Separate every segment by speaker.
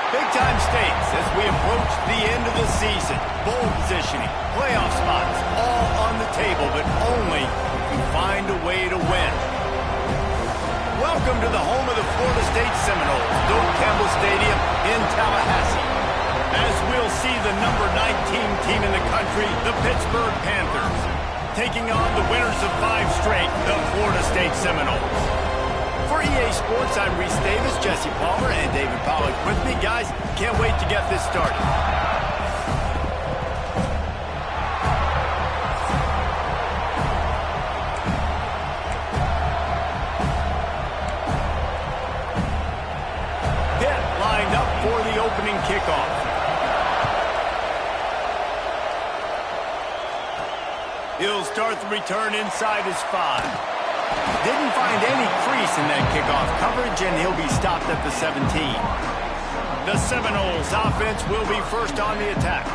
Speaker 1: Big-time stakes as we approach the end of the season. Bowl positioning, playoff spots, all on the table, but only if you find a way to win. Welcome to the home of the Florida State Seminoles, Doak Campbell Stadium in Tallahassee. As we'll see the number 19 team in the country, the Pittsburgh Panthers, taking on the winners of 5 straight, the Florida State Seminoles. For EA Sports, I'm Reese Davis, Jesse Palmer, and David Pollack with me. Guys, can't wait to get this started. Pitt lined up for the opening kickoff. He'll start the return inside his 5. Didn't find any crease in that kickoff coverage, and he'll be stopped at the 17. The Seminoles offense will be first on the attack.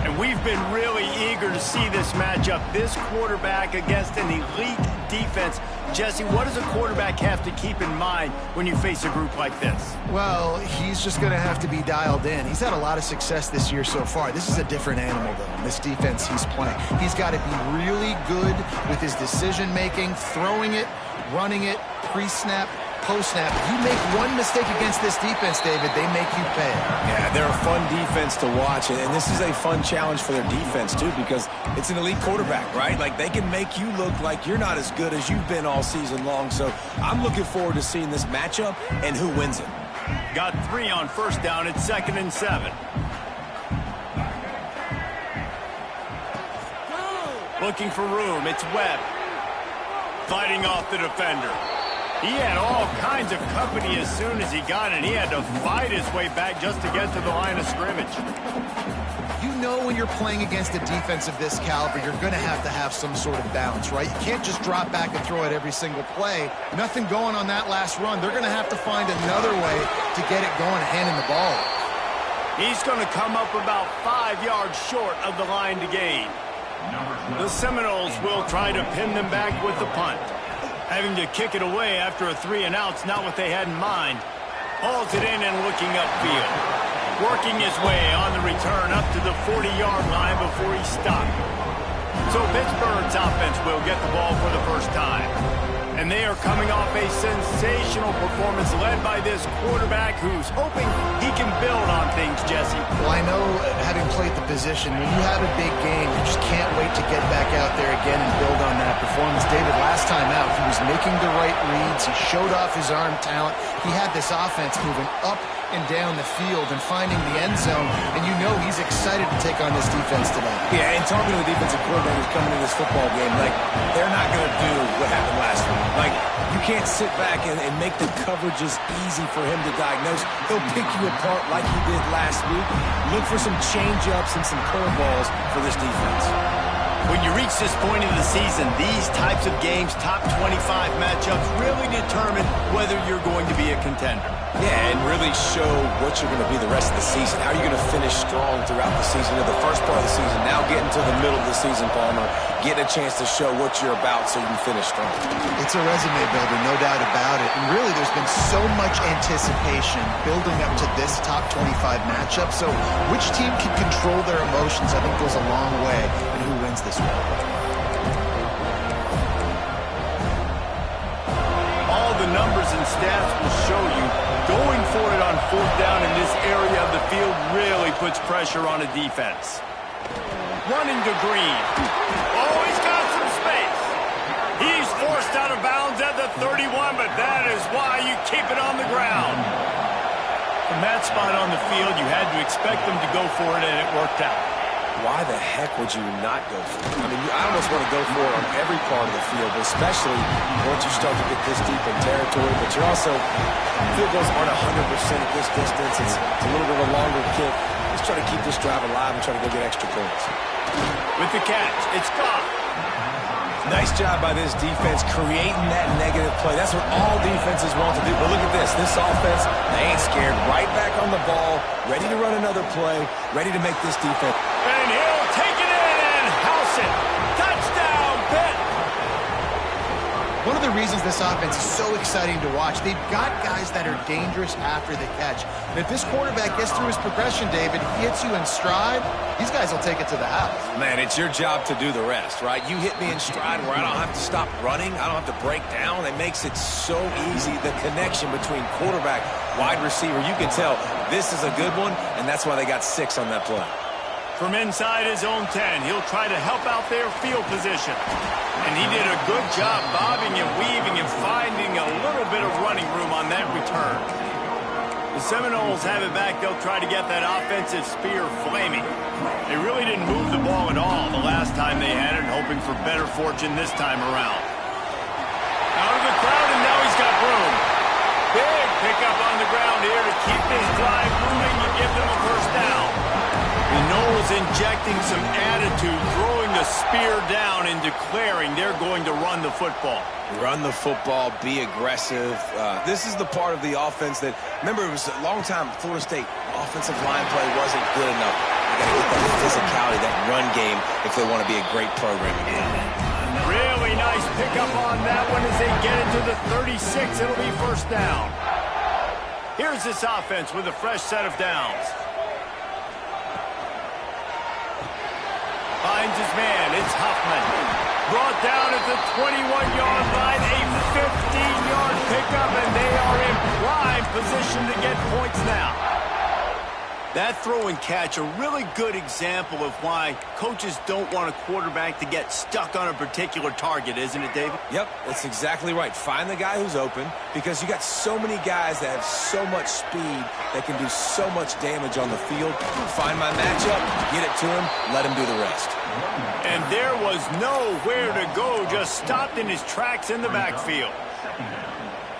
Speaker 1: And we've been really eager to see this matchup. This quarterback against an elite defense. Jesse, what does a quarterback have to keep in mind when you face a group like this?
Speaker 2: Well, he's just going to have to be dialed in. He's had a lot of success this year so far. This is a different animal, though, in this defense he's playing. He's got to be really good with his decision-making, throwing it, running it, pre-snap, post-snap. If you make one mistake against this defense, David, they make you pay.
Speaker 3: Yeah, they're a fun defense to watch, and this is a fun challenge for their defense, too, because it's an elite quarterback, right? Like, they can make you look like you're not as good as you've been all season long, so I'm looking forward to seeing this matchup and who wins it.
Speaker 1: Got 3 on first down. It's 2nd and 7. Looking for room. It's Webb. Fighting off the defender. He had all kinds of company as soon as he got it. He had to fight his way back just to get to the line of scrimmage.
Speaker 2: You know when you're playing against a defense of this caliber, you're going to have some sort of balance, right? You can't just drop back and throw it every single play. Nothing going on that last run. They're going to have to find another way to get it going and handing the ball.
Speaker 1: He's going to come up about 5 yards short of the line to gain. The Seminoles will try to pin them back with the punt. Having to kick it away after a 3-and-out's not what they had in mind. Hauls it in and looking upfield. Working his way on the return up to the 40-yard line before he stopped. So Pittsburgh's offense will get the ball for the first time. And they are coming off a sensational performance led by this quarterback who's hoping he can build on things, Jesse.
Speaker 2: Well, I know, having played the position, when you have a big game, you just can't wait to get back out there again and build on that performance. David, last time out, he was making the right reads. He showed off his arm talent. He had this offense moving up and down the field and finding the end zone, and you know he's excited to take on this defense today.
Speaker 3: Yeah, and talking to the defensive coordinators coming into this football game, like, they're not going to do what happened last week. Like, you can't sit back and make the coverages easy for him to diagnose. He'll pick you apart like he did last week. Look for some change-ups and some curveballs for this defense.
Speaker 1: When you reach this point in the season, these types of games, top 25 matchups, really determine whether you're going to be a contender.
Speaker 3: Yeah, and really show what you're going to be the rest of the season. How are you going to finish strong throughout the season, or the first part of the season, now getting to the middle of the season, Palmer, getting a chance to show what you're about so you can finish strong.
Speaker 2: It's a resume builder, no doubt about it. And really, there's been so much anticipation building up to this top 25 matchup. So which team can control their emotions, I think, goes a long way in who wins this one.
Speaker 1: All the numbers and stats will show you going for it on 4th down in this area of the field really puts pressure on a defense. Running to Green. Oh, he's got some space. He's forced out of bounds at the 31, but that is why you keep it on the ground. From that spot on the field, you had to expect them to go for it, and it worked out.
Speaker 3: Why the heck would you not go for it? I mean, I almost want to go for it on every part of the field, but especially once you start to get this deep in territory. But you're also, field goals aren't 100% at this distance. It's a little bit of a longer kick. Let's try to keep this drive alive and try to go get extra points.
Speaker 1: With the catch, it's Goff.
Speaker 3: Nice job by this defense creating that negative play. That's what all defenses want to do. But look at this. This offense, they ain't scared. Right back on the ball, ready to run another play, ready to make this defense.
Speaker 1: And he'll take it in and house it. Touchdown, Pitt.
Speaker 2: One of the reasons this offense is so exciting to watch, they've got guys that are dangerous after the catch. And if this quarterback gets through his progression, David, he hits you in stride, these guys will take it to the house.
Speaker 3: Man, it's your job to do the rest, right? You hit me in stride where I don't have to stop running. I don't have to break down. It makes it so easy. The connection between quarterback, wide receiver, you can tell this is a good one, and that's why they got 6 on that play.
Speaker 1: From inside his own 10, he'll try to help out their field position. And he did a good job bobbing and weaving and finding a little bit of running room on that return. The Seminoles have it back. They'll try to get that offensive spear flaming. They really didn't move the ball at all the last time they had it, hoping for better fortune this time around. Out of the crowd, and now he's got room. Big pickup on the ground here to keep this drive moving and give them a first down. The Noles injecting some attitude, throwing the spear down and declaring they're going to run the football.
Speaker 3: Run the football, be aggressive. This is the part of the offense that, remember, it was a long time, Florida State offensive line play wasn't good enough. They got to get that physicality, that run game, if they want to be a great program again.
Speaker 1: Really nice pickup on that one as they get it to the 36. It'll be first down. Here's this offense with a fresh set of downs. Finds his man. It's Huffman. Brought down at the 21-yard line. A 15-yard pickup, and they are in prime position to get points now. That throw and catch, a really good example of why coaches don't want a quarterback to get stuck on a particular target, isn't it, David?
Speaker 3: Yep, that's exactly right. Find the guy who's open, because you got so many guys that have so much speed that can do so much damage on the field. Find my matchup, get it to him, let him do the rest.
Speaker 1: And there was nowhere to go, just stopped in his tracks in the backfield.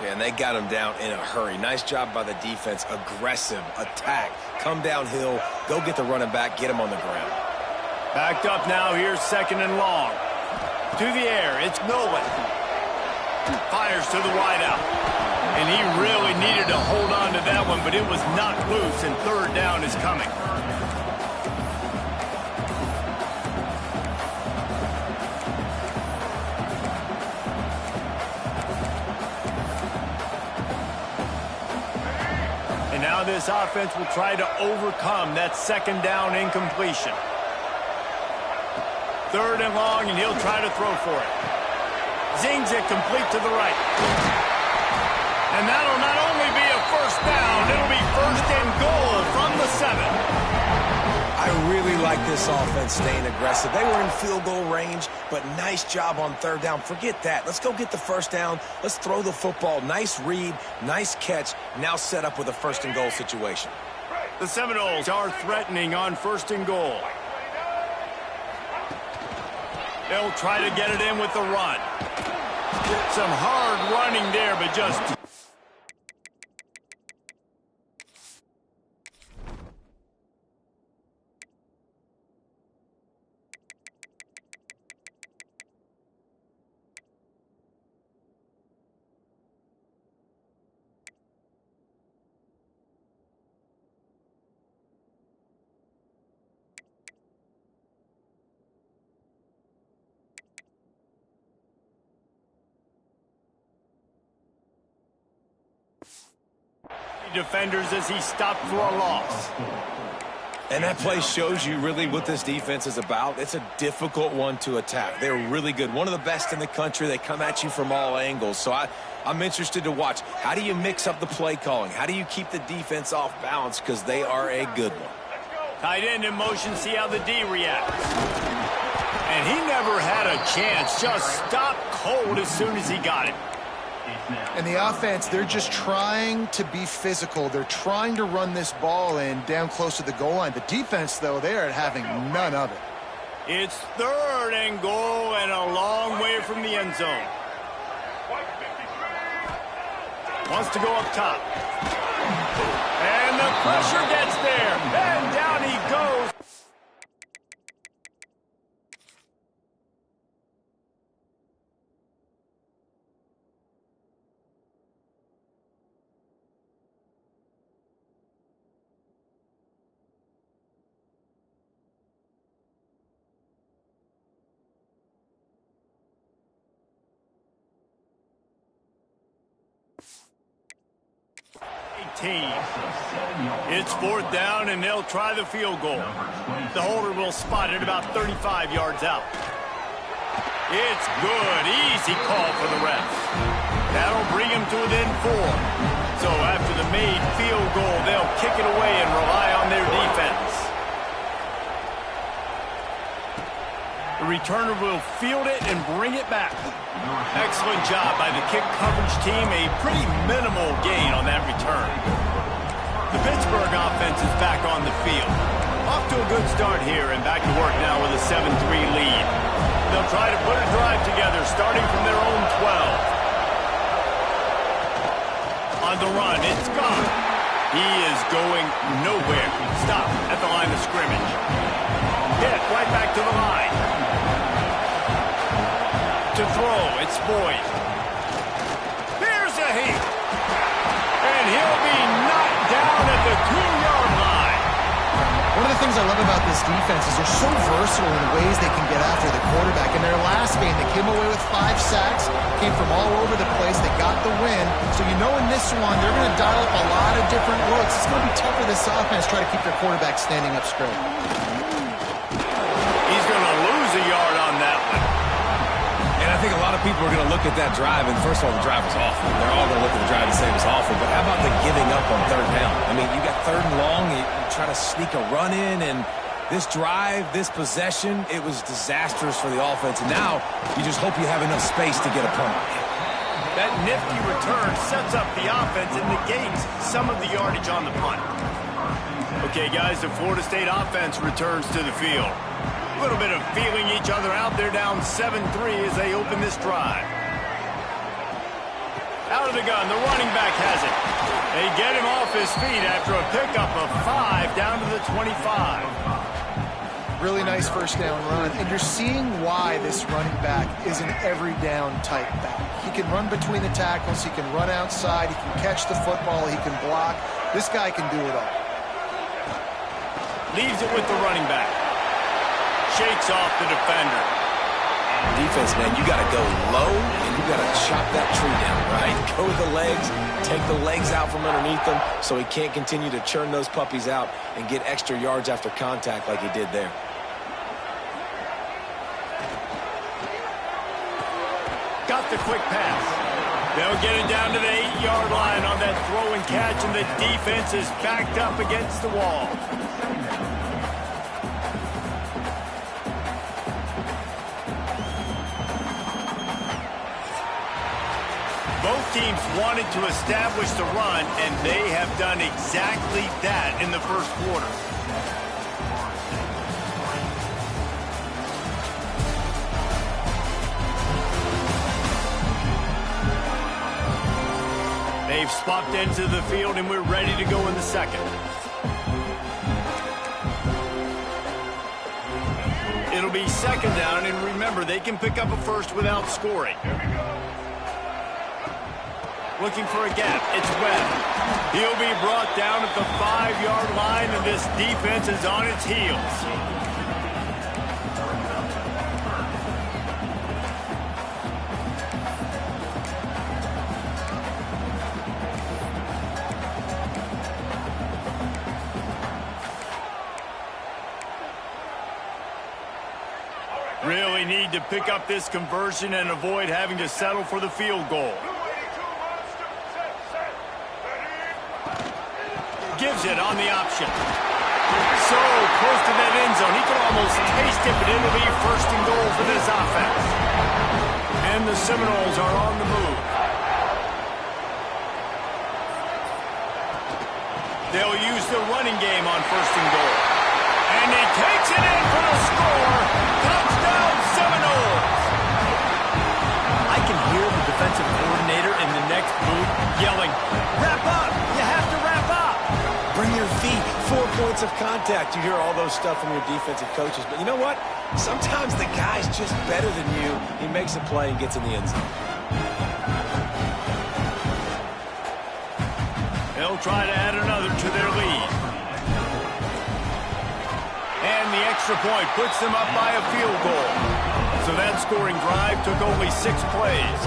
Speaker 3: And they got him down in a hurry. Nice job by the defense. Aggressive, attack, come downhill, go get the running back, get him on the ground.
Speaker 1: Backed up now, here's second and long. To the air, it's Nolan. Fires to the wideout. And he really needed to hold on to that one, but it was knocked loose, and third down is coming. Now this offense will try to overcome that second down incompletion. Third and long, and he'll try to throw for it. Zings it complete to the right. And that'll not only be a first down, it'll be first and goal from the 7.
Speaker 3: I really like this offense staying aggressive. They were in field goal range, but nice job on third down. Forget that. Let's go get the first down. Let's throw the football. Nice read, nice catch. Now set up with a first and goal situation.
Speaker 1: The Seminoles are threatening on first and goal. They'll try to get it in with the run. Some hard running there, but just... defenders as he stopped for a loss.
Speaker 3: And that play shows you really what this defense is about. It's a difficult one to attack. They're really good. One of the best in the country. They come at you from all angles. So I'm interested to watch. How do you mix up the play calling? How do you keep the defense off balance? Because they are a good one.
Speaker 1: Tight end in motion. See how the D reacts. And he never had a chance. Just stopped cold as soon as he got it.
Speaker 2: And the offense, they're just trying to be physical. They're trying to run this ball in down close to the goal line. The defense, though, they are having none of it.
Speaker 1: It's third and goal and a long way from the end zone. Wants to go up top. And the pressure gets there. And down he goes. It's 4th down, and they'll try the field goal. The holder will spot it about 35 yards out. It's good. Easy call for the refs. That'll bring him to within 4. So after the made field goal, they'll kick it away and rely on their defense. The returner will field it and bring it back. Excellent job by the kick coverage team. A pretty minimal gain on that return. The Pittsburgh offense is back on the field. Off to a good start here and back to work now with a 7-3 lead. They'll try to put a drive together starting from their own 12. On the run, it's gone. He is going nowhere. Stop at the line of scrimmage. Pitt right back to the line. To throw, it's Boyd. Here's a heat. And he'll be knocked down at the 2-yard line.
Speaker 2: One of the things I love about this defense is they're so versatile in the ways they can get after the quarterback. In their last game, they came away with 5 sacks, came from all over the place. They got the win. So you know in this one, they're going to dial up a lot of different looks. It's going to be tough for this offense to try to keep their quarterback standing up straight.
Speaker 1: He's going to lose a yard on that one.
Speaker 3: And I think a lot of people are going to look at that drive, and first of all, the drive was awful. They're all going to look at the drive and say it was awful, but how about the giving up on 3rd down? I mean, you got 3rd and long, you try to sneak a run in, and this drive, this possession, it was disastrous for the offense. And now you just hope you have enough space to get a punt.
Speaker 1: That nifty return sets up the offense and negates some of the yardage on the punt. Okay, guys, the Florida State offense returns to the field. A little bit of feeling each other out. They're down 7-3 as they open this drive. Out of the gun, the running back has it. They get him off his feet after a pickup of 5 down to the 25.
Speaker 2: Really nice first down run. And you're seeing why this running back is an every down type back. He can run between the tackles. He can run outside. He can catch the football. He can block. This guy can do it all.
Speaker 1: Leaves it with the running back. Shakes off the defender.
Speaker 3: Defense, man, you got to go low, and you got to chop that tree down, right? Go with the legs, take the legs out from underneath them so he can't continue to churn those puppies out and get extra yards after contact like he did there.
Speaker 1: Got the quick pass. They'll get it down to the 8-yard line on that throw and catch, and the defense is backed up against the wall. Both teams wanted to establish the run, and they have done exactly that in the first quarter. They've swapped into the field, and we're ready to go in the second. It'll be 2nd down, and remember, they can pick up a first without scoring. Looking for a gap. It's Webb. He'll be brought down at the 5-yard line, and this defense is on its heels. Really need to pick up this conversion and avoid having to settle for the field goal. Gives it on the option. So close to that end zone. He can almost taste it, but it'll be 1st and goal for this offense. And the Seminoles are on the move. They'll use the running game on 1st and goal. And he takes it in for the score. Touchdown, Seminoles. I can hear the defensive coordinator in the next booth yelling, "Wrap up! You have to wrap up!"
Speaker 3: Bring your feet, 4 points of contact. You hear all those stuff from your defensive coaches. But you know what? Sometimes the guy's just better than you. He makes a play and gets in the end zone.
Speaker 1: They'll try to add another to their lead. And the extra point puts them up by a field goal. So that scoring drive took only 6 plays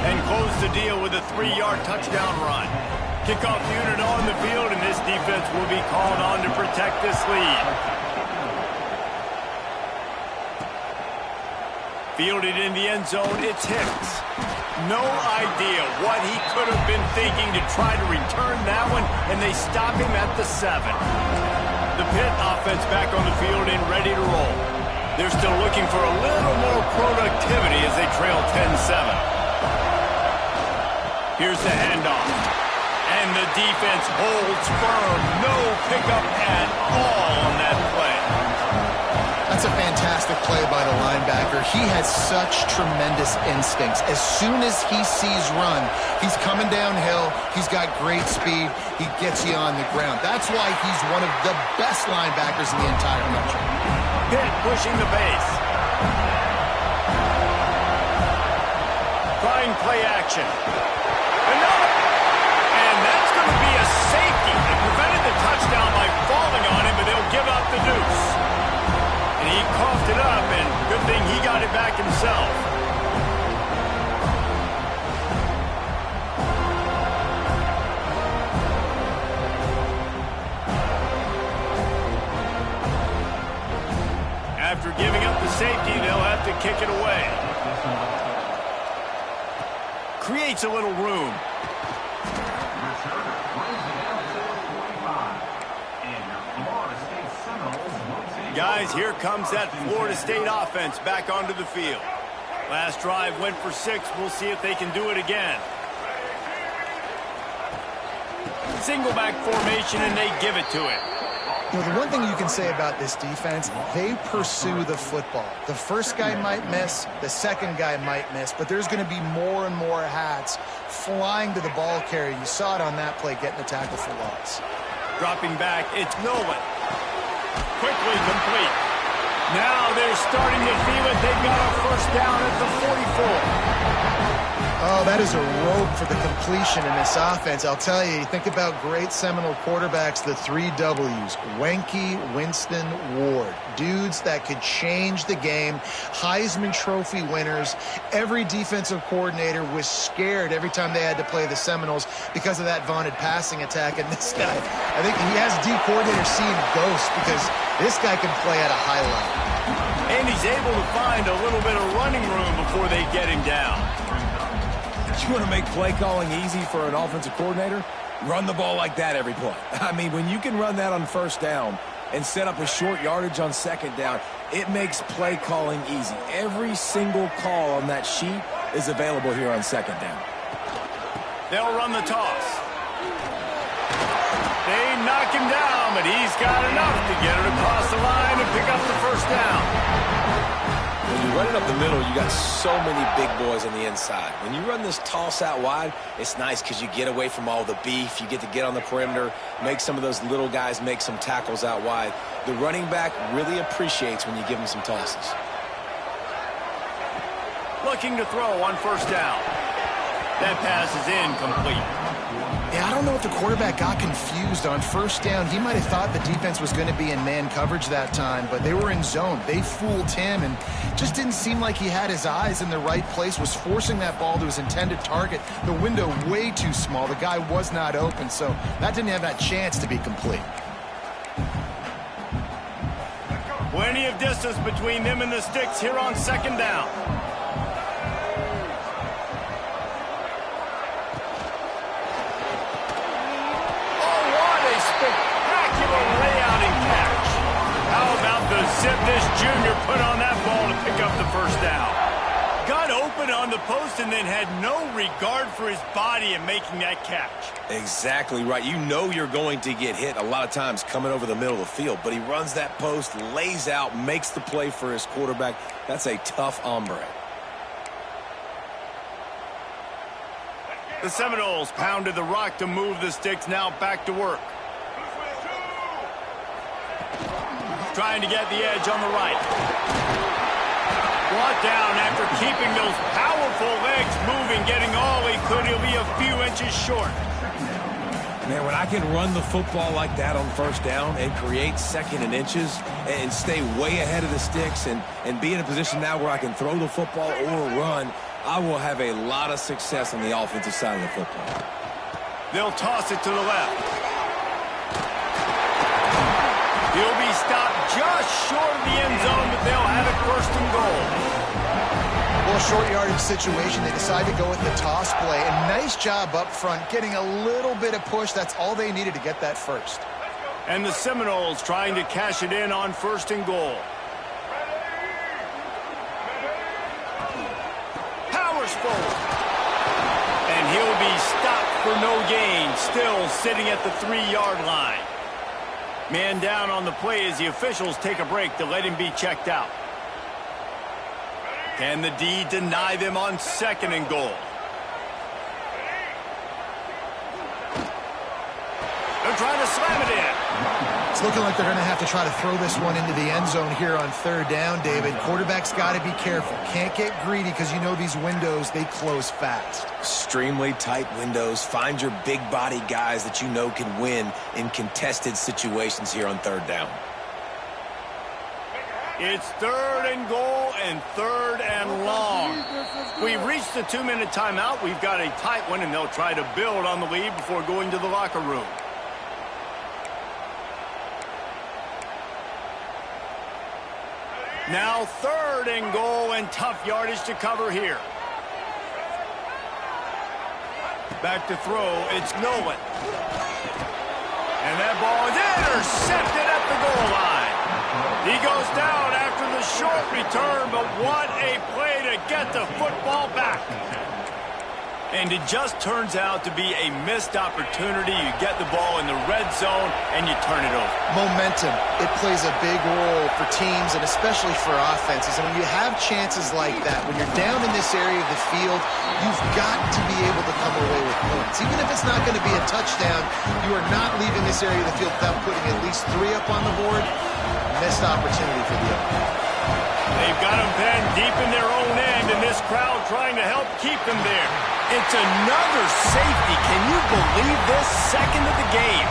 Speaker 1: and closed the deal with a 3-yard touchdown run. Kickoff unit on the field, and this defense will be called on to protect this lead. Fielded in the end zone, it's Hicks. No idea what he could have been thinking to try to return that one, and they stop him at the 7. The Pitt offense back on the field and ready to roll. They're still looking for a little more productivity as they trail 10-7. Here's the handoff. And the defense holds firm. No pickup at all on that play.
Speaker 2: That's a fantastic play by the linebacker. He has such tremendous instincts. As soon as he sees run, he's coming downhill. He's got great speed. He gets you on the ground. That's why he's one of the best linebackers in the entire country.
Speaker 1: Pitt pushing the base. Trying play action. Another. And that's going to be a safety. They prevented the touchdown by falling on him, but they'll give up the deuce. And he coughed it up, and good thing he got it back himself. After giving up the safety, they'll have to kick it away. Creates a little room. Guys, here comes that Florida State offense back onto the field. Last drive went for 6. We'll see if they can do it again. Single back formation, and they give it to it.
Speaker 2: You know, the one thing you can say about this defense, they pursue the football. The first guy might miss, the second guy might miss, but there's going to be more and more hats flying to the ball carrier. You saw it on that play, getting a tackle for loss.
Speaker 1: Dropping back, it's Nolan. Quickly complete. Now they're starting to feel it. They've got a first down at the 44.
Speaker 2: Oh, that is a rope for the completion in this offense. I'll tell you, think about great Seminole quarterbacks, the 3 W's. Wenke, Winston, Ward. Dudes that could change the game. Heisman Trophy winners. Every defensive coordinator was scared every time they had to play the Seminoles because of that vaunted passing attack. And this guy, I think he has D coordinator seeing ghosts because this guy can play at a high level.
Speaker 1: And he's able to find a little bit of running room before they get him down.
Speaker 3: You want to make play calling easy for an offensive coordinator? Run the ball like that every play. I mean, when you can run that on first down and set up a short yardage on second down, it makes play calling easy. Every single call on that sheet is available here on second down.
Speaker 1: They'll run the toss. They knock him down, but he's got enough to get it across the line and pick up the first down.
Speaker 3: When you run it up the middle, you got so many big boys on the inside. When you run this toss out wide, it's nice because you get away from all the beef. You get to get on the perimeter, make some of those little guys make some tackles out wide. The running back really appreciates when you give him some tosses.
Speaker 1: Looking to throw on first down. That pass is incomplete.
Speaker 2: Yeah, I don't know if the quarterback got confused on first down. He might have thought the defense was going to be in man coverage that time, but they were in zone. They fooled him and just didn't seem like he had his eyes in the right place, was forcing that ball to his intended target. The window way too small. The guy was not open, so that didn't have that chance to be complete.
Speaker 1: Plenty of distance between them and the sticks here on second down. Zip this junior put on that ball to pick up the first down. Got open on the post and then had no regard for his body in making that catch.
Speaker 3: Exactly right. You know you're going to get hit a lot of times coming over the middle of the field, but he runs that post, lays out, makes the play for his quarterback. That's a tough hombre.
Speaker 1: The Seminoles pounded the rock to move the sticks, now back to work. Trying to get the edge on the right. Brought down after keeping those powerful legs moving, getting all he could. He'll be a few inches short.
Speaker 3: Man, when I can run the football like that on first down and create second and inches and stay way ahead of the sticks and be in a position now where I can throw the football or run, I will have a lot of success on the offensive side of the football.
Speaker 1: They'll toss it to the left. He'll be stopped just short of the end zone, but they'll have it first and goal.
Speaker 2: Well, short yardage situation, they decide to go with the toss play. And nice job up front, getting a little bit of push. That's all they needed to get that first.
Speaker 1: And the Seminoles trying to cash it in on first and goal. Powers forward. And he'll be stopped for no gain, still sitting at the 3-yard line. Man down on the play as the officials take a break to let him be checked out. Can the D deny them on second and goal? They're trying to slam it in.
Speaker 2: It's looking like they're going to have to try to throw this one into the end zone here on third down, David. Quarterback's got to be careful. Can't get greedy because you know these windows, they close fast.
Speaker 3: Extremely tight windows. Find your big body guys that you know can win in contested situations here on third down.
Speaker 1: It's third and goal and third and long. We've reached the 2-minute timeout. We've got a tight one, and they'll try to build on the lead before going to the locker room. Now third and goal and tough yardage to cover here. Back to throw, it's Nolan. And that ball is intercepted at the goal line. He goes down after the short return, but what a play to get the football back. And it just turns out to be a missed opportunity. You get the ball in the red zone, and you turn it over.
Speaker 2: Momentum, it plays a big role for teams and especially for offenses. And when you have chances like that, when you're down in this area of the field, you've got to be able to come away with points. Even if it's not going to be a touchdown, you are not leaving this area of the field without putting at least 3 up on the board. Missed opportunity for the offense.
Speaker 1: They've got them pinned deep in their own end, and this crowd trying to help keep them there. It's another safety. Can you believe this? Second of the game.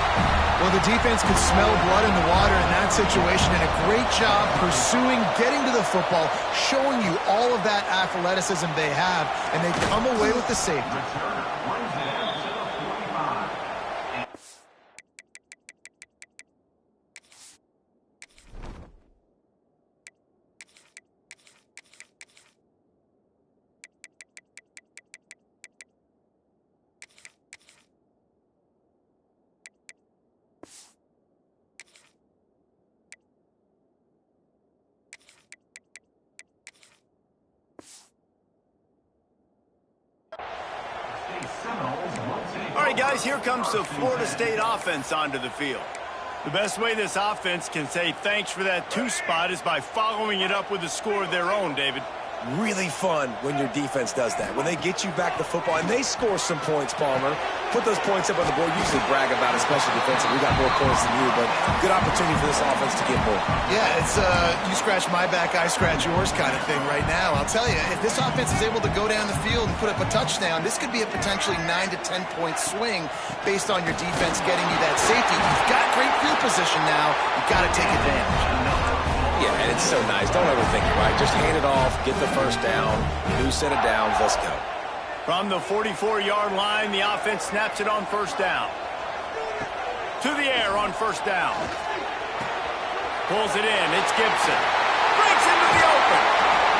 Speaker 2: Well, the defense could smell blood in the water in that situation, and a great job pursuing, getting to the football, showing you all of that athleticism they have, and they come away with the safety.
Speaker 1: All right, guys, here comes the Florida State offense onto the field. The best way this offense can say thanks for that 2 spot is by following it up with a score of their own, David.
Speaker 3: Really fun when your defense does that. When they get you back the football, and they score some points, Palmer. Put those points up on the board. Usually brag about it, especially defensive. We got more points than you, but good opportunity for this offense to get more. Yeah,
Speaker 2: it's you scratch my back, I scratch yours kind of thing right now. I'll tell you, if this offense is able to go down the field and put up a touchdown, this could be a potentially 9 to 10 point swing based on your defense getting you that safety. You've got great field position now. You've got to take advantage.
Speaker 3: Yeah, and it's so nice. Don't overthink it, right? Just hand it off, get the first down, new set of downs, let's go.
Speaker 1: From the 44-yard line, the offense snaps it on first down. To the air on first down. Pulls it in, it's Gibson. Breaks into the open.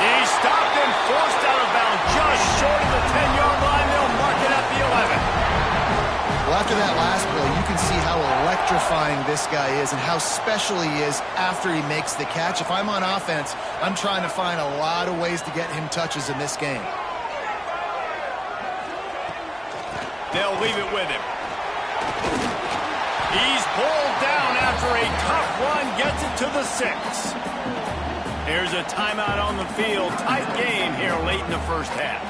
Speaker 1: He's stopped and forced out of bounds just short of the 10-yard line. They'll mark it at the 11.
Speaker 2: Well, after that last play, you can see how electrifying this guy is and how special he is after he makes the catch. If I'm on offense, I'm trying to find a lot of ways to get him touches in this game.
Speaker 1: They'll leave it with him. He's pulled down after a tough run, gets it to the 6. Here's a timeout on the field. Tight game here late in the first half.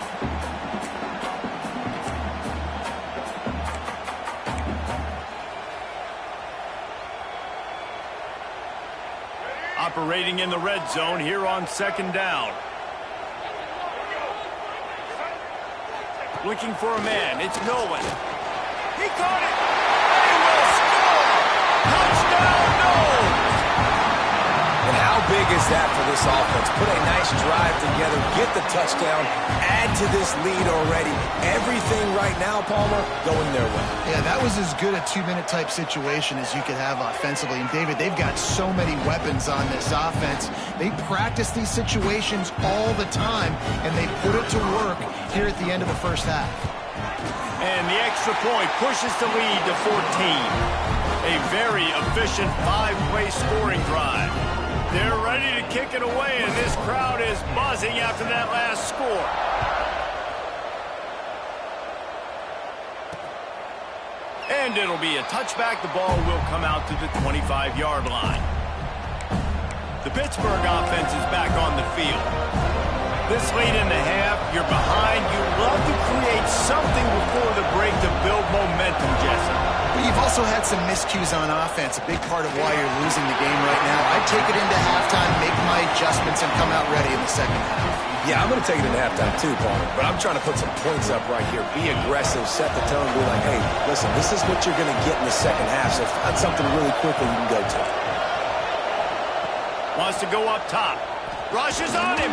Speaker 1: Operating in the red zone here on second down. Looking for a man. It's Nolan. He caught it. They will score. Touchdown, no.
Speaker 3: And how big is that for this offense? Put a nice drive together, get the touchdown, add to this lead already. Everything right now, Palmer, going their way.
Speaker 2: Yeah, that was as good a two-minute type situation as you could have offensively. And, David, they've got so many weapons on this offense. They practice these situations all the time, and they put it to work here at the end of the first half.
Speaker 1: And the extra point pushes the lead to 14. A very efficient five-play scoring drive. They're ready to kick it away, and this crowd is buzzing after that last score. And it'll be a touchback. The ball will come out to the 25-yard line. The Pittsburgh offense is back on the field. This late in the half, you're behind. You love to create something before the break to build momentum, Jesse.
Speaker 2: But you've also had some miscues on offense, a big part of why you're losing the game right now. I'd take it into halftime, make my adjustments, and come out ready in the second half.
Speaker 3: Yeah, I'm going to take it into halftime too, Palmer, but I'm trying to put some points up right here. Be aggressive, set the tone, be like, hey, listen, this is what you're going to get in the second half, so find something really quickly you can go to.
Speaker 1: Wants to go up top. Rushes on him.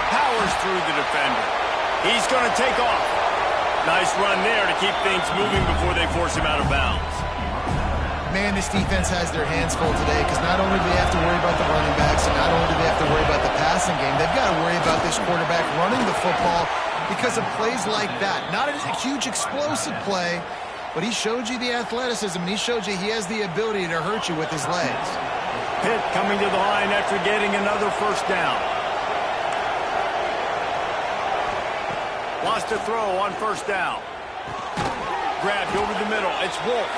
Speaker 1: Powers through the defender. He's going to take off. Nice run there to keep things moving before they force him out of bounds.
Speaker 2: Man, this defense has their hands full today because not only do they have to worry about the running backs and not only do they have to worry about the passing game, they've got to worry about this quarterback running the football because of plays like that. Not a huge explosive play, but he showed you the athleticism, and he showed you he has the ability to hurt you with his legs.
Speaker 1: Pitt coming to the line after getting another first down. Wants to throw on first down. Grabbed over the middle. It's Wolf.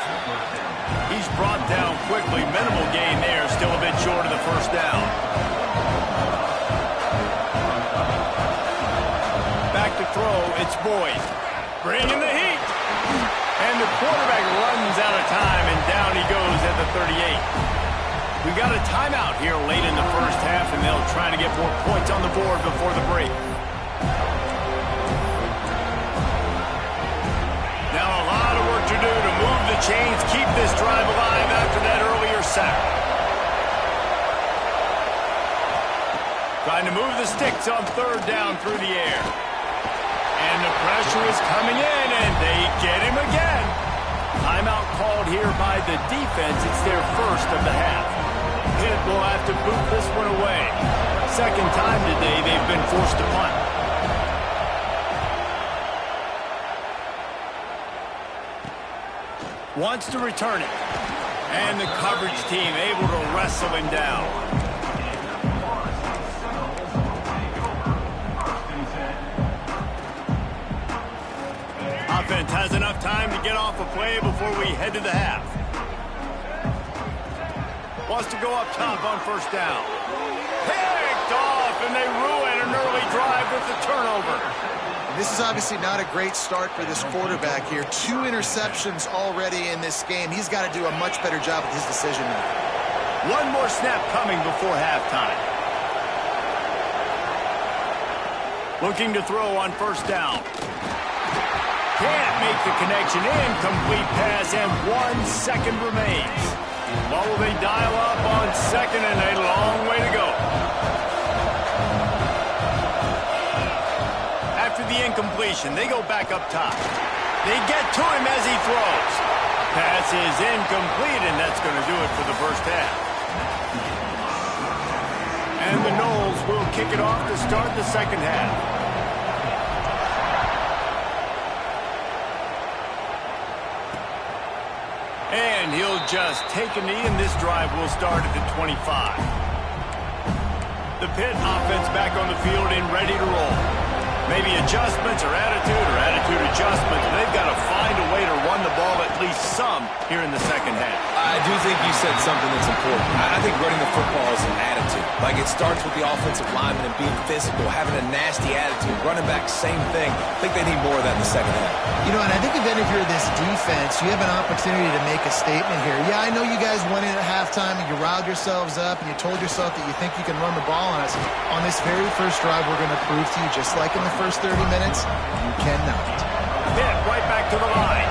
Speaker 1: He's brought down quickly. Minimal gain there. Still a bit short of the first down. Back to throw. It's Boyd. Bringing the heat. And the quarterback runs out of time, and down he goes at the 38. We got a timeout here late in the first half, and they'll try to get more points on the board before the break. Now a lot of work to do to move the chains, keep this drive alive after that earlier sack. Trying to move the sticks on third down through the air. And the pressure is coming in, and they get him again. Timeout called here by the defense. It's their first of the half. Pitt will have to boot this one away. Second time today they've been forced to punt. Wants to return it. And the coverage team able to wrestle him down. Offense has enough time to get off a play before we head to the half. Wants to go up top on first down. Picked off, and they ruin an early drive with the turnover.
Speaker 2: This is obviously not a great start for this quarterback here. 2 interceptions already in this game. He's got to do a much better job with his decision making.
Speaker 1: One more snap coming before halftime. Looking to throw on first down. Can't make the connection. Incomplete pass, and 1 second remains. What will they dial up on second, and a long way to go. After the incompletion, they go back up top. They get to him as he throws. Pass is incomplete, and that's going to do it for the first half. And the Noles will kick it off to start the second half. And he'll just take a knee, and this drive will start at the 25. The Pitt offense back on the field and ready to roll. Maybe adjustments or attitude adjustments. They've got to find a way to run the ball at least some here in the second half.
Speaker 3: I do think you said something that's important. I think running the football is an attitude. Like, it starts with the offensive lineman and being physical, having a nasty attitude. Running back, same thing. I think they need more of that in the second half.
Speaker 2: You know, and I think if you're this defense, you have an opportunity to make a statement here. Yeah, I know you guys went in at halftime and you riled yourselves up and you told yourself that you think you can run the ball on us. On this very first drive, we're going to prove to you, just like in the first 30 minutes, you cannot.
Speaker 1: Pitt right back to the line.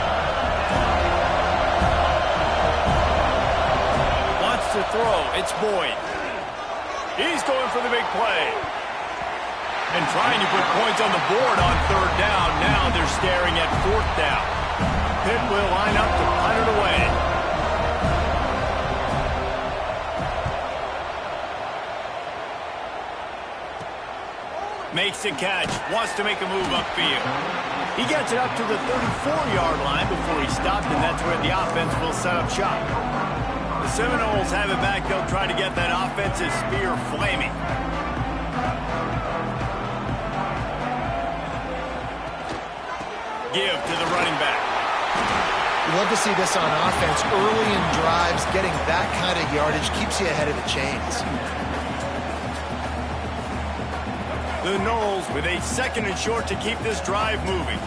Speaker 1: Wants to throw. It's Boyd. He's going for the big play. And trying to put points on the board on third down. Now they're staring at fourth down. Pitt will line up to punt it away. Makes the catch. Wants to make a move upfield. He gets it up to the 34-yard line before he stopped, and that's where the offense will set up shop. The Seminoles have it back. They'll try to get that offensive spear flaming. Give to the running back.
Speaker 2: You love to see this on offense. Early in drives, getting that kind of yardage keeps you ahead of the chains.
Speaker 1: The Noles with a 2nd and short to keep this drive moving.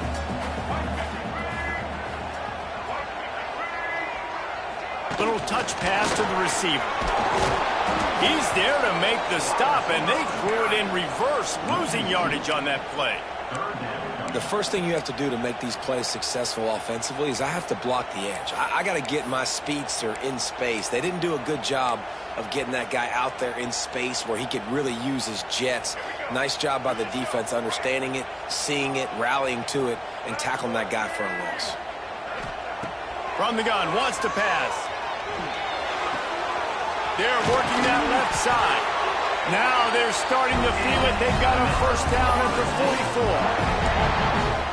Speaker 1: Little touch pass to the receiver. He's there to make the stop, and they threw it in reverse, losing yardage on that play.
Speaker 3: The first thing you have to do to make these plays successful offensively is I have to block the edge. I got to get my speedster in space. They didn't do a good job of getting that guy out there in space where he could really use his jets. Nice job by the defense understanding it, seeing it, rallying to it, and tackling that guy for a loss.
Speaker 1: From the gun, wants to pass. They're working that left side. Now they're starting to feel it. They've got a first down at the 44.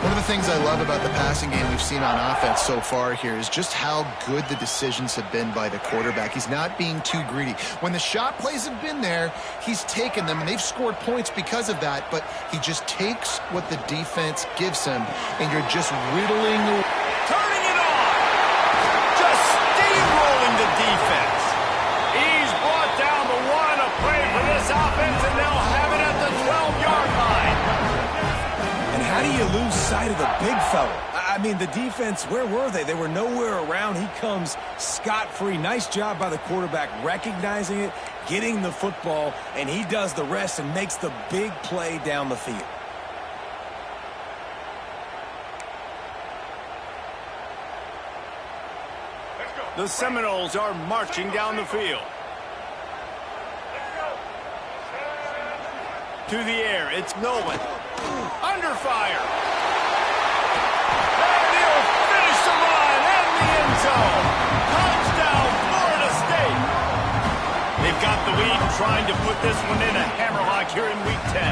Speaker 2: One of the things I love about the passing game we've seen on offense so far here is just how good the decisions have been by the quarterback. He's not being too greedy. When the shot plays have been there, he's taken them, and they've scored points because of that, but he just takes what the defense gives him, and you're just whittling.
Speaker 1: Turning it on! Just steamrolling the defense. He's brought down the one, a play for this offense, and they'll have it at the 12-yard line.
Speaker 3: And how do you lose sight of the big fella? I mean, the defense, where were they? They were nowhere around. He comes scot-free. Nice job by the quarterback recognizing it, getting the football, and he does the rest and makes the big play down the field.
Speaker 1: The Seminoles are marching down the field. To the air, it's Nolan. Under fire. And he'll finish the run in the end zone. Touchdown, Florida State. They've got the lead trying to put this one in a hammerlock here in Week 10.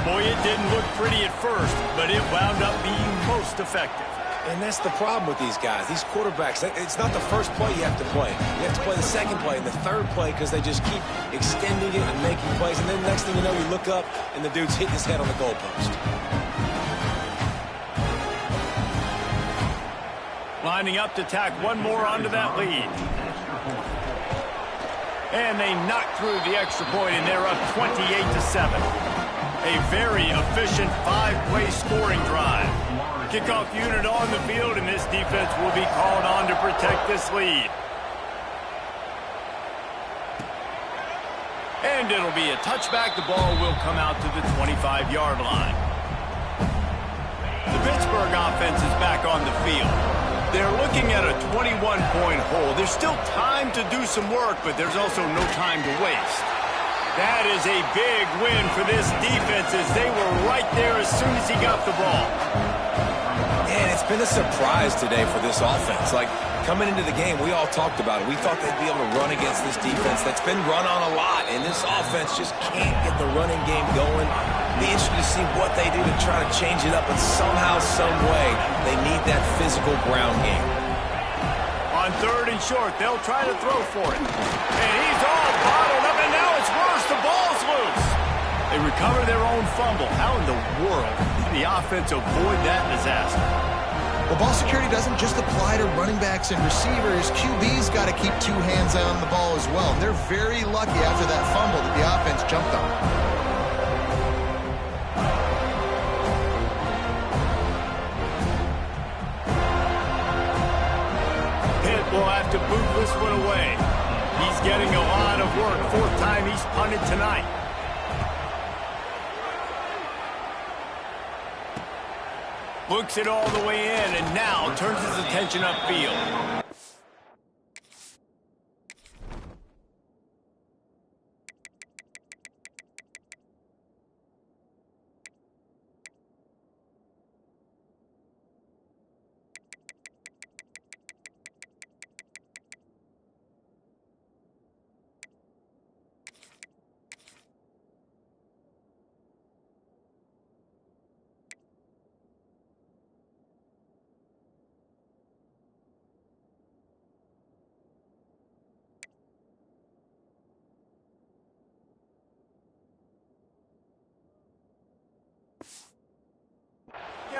Speaker 1: Boy, it didn't look pretty at first, but it wound up being most effective.
Speaker 3: And that's the problem with these guys, these quarterbacks. It's not the first play you have to play. You have to play the second play and the third play because they just keep extending it and making plays. And then next thing you know, you look up and the dude's hitting his head on the goalpost.
Speaker 1: Lining up to tack one more onto that lead. And they knock through the extra point, and they're up 28-7. A very efficient 5-play scoring drive. Kickoff unit on the field, and this defense will be called on to protect this lead. And it'll be a touchback. The ball will come out to the 25-yard line. The Pittsburgh offense is back on the field. They're looking at a 21-point hole. There's still time to do some work, but there's also no time to waste. That is a big win for this defense as they were right there as soon as he got the ball.
Speaker 3: And it's been a surprise today for this offense. Like, coming into the game, we all talked about it. We thought they'd be able to run against this defense that's been run on a lot, and this offense just can't get the running game going. Be interested to see what they do to try to change it up, but somehow, some way, they need that physical ground game.
Speaker 1: On 3rd and short, they'll try to throw for it. And he's all bottled up, and now it's worse. The ball's loose. They recover their own fumble. How in the world did the offense avoid that disaster?
Speaker 2: Well, ball security doesn't just apply to running backs and receivers. QB's got to keep 2 hands on the ball as well. And they're very lucky after that fumble that the offense jumped on.
Speaker 1: Pitt will have to boot this one away. He's getting a lot of work. 4th time he's punted tonight. Looks it all the way in, and now turns his attention upfield.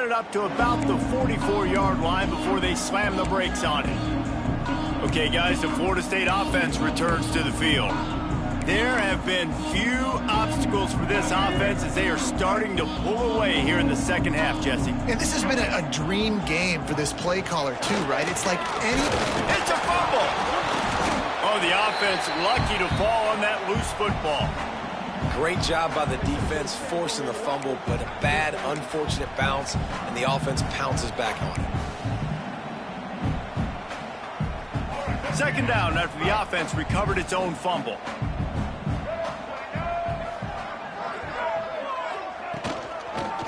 Speaker 1: it up to about the 44-yard line before they slam the brakes on it. Okay, guys, the Florida State offense returns to the field. There have been few obstacles for this offense as they are starting to pull away here in the second half, Jesse.
Speaker 2: And this has been a dream game for this play caller, too, right? It's like any...
Speaker 1: It's a fumble! Oh, the offense lucky to fall on that loose football.
Speaker 3: Great job by the defense forcing the fumble, but a bad, unfortunate bounce, and the offense pounces back on it.
Speaker 1: Second down after the offense recovered its own fumble.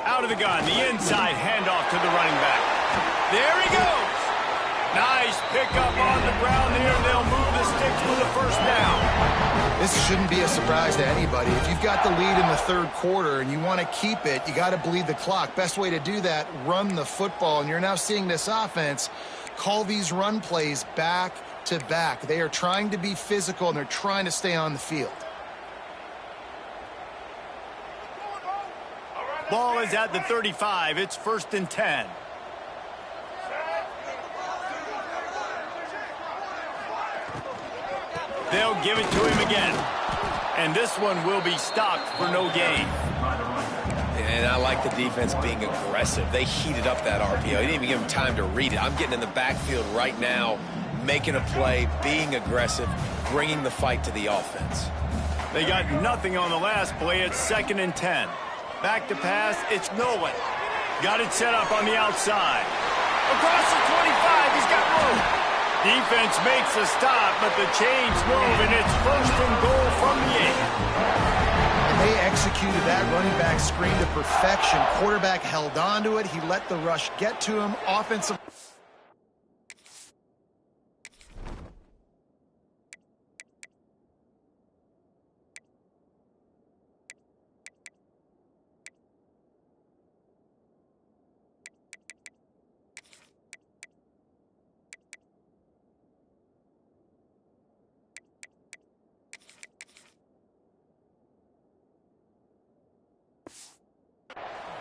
Speaker 1: Out of the gun, the inside handoff to the running back. There he goes. Nice pickup on the ground there. They'll move the sticks for the first down.
Speaker 2: This shouldn't be a surprise to anybody. If you've got the lead in the third quarter and you want to keep it, you got to bleed the clock. Best way to do that, run the football. And you're now seeing this offense call these run plays back to back. They are trying to be physical, and they're trying to stay on the field.
Speaker 1: Ball is at the 35. It's 1st and 10. They'll give it to him again. And this one will be stopped for no gain.
Speaker 3: And I like the defense being aggressive. They heated up that RPO. They didn't even give him time to read it. I'm getting in the backfield right now, making a play, being aggressive, bringing the fight to the offense.
Speaker 1: They got nothing on the last play. It's 2nd and 10. Back to pass, it's Nolan. Got it set up on the outside. Across the 25, he's got room. Defense makes a stop, but the chains move, and it's 1st and goal from the 8.
Speaker 2: And they executed that running back screen to perfection. Quarterback held on to it. He let the rush get to him. Offensive...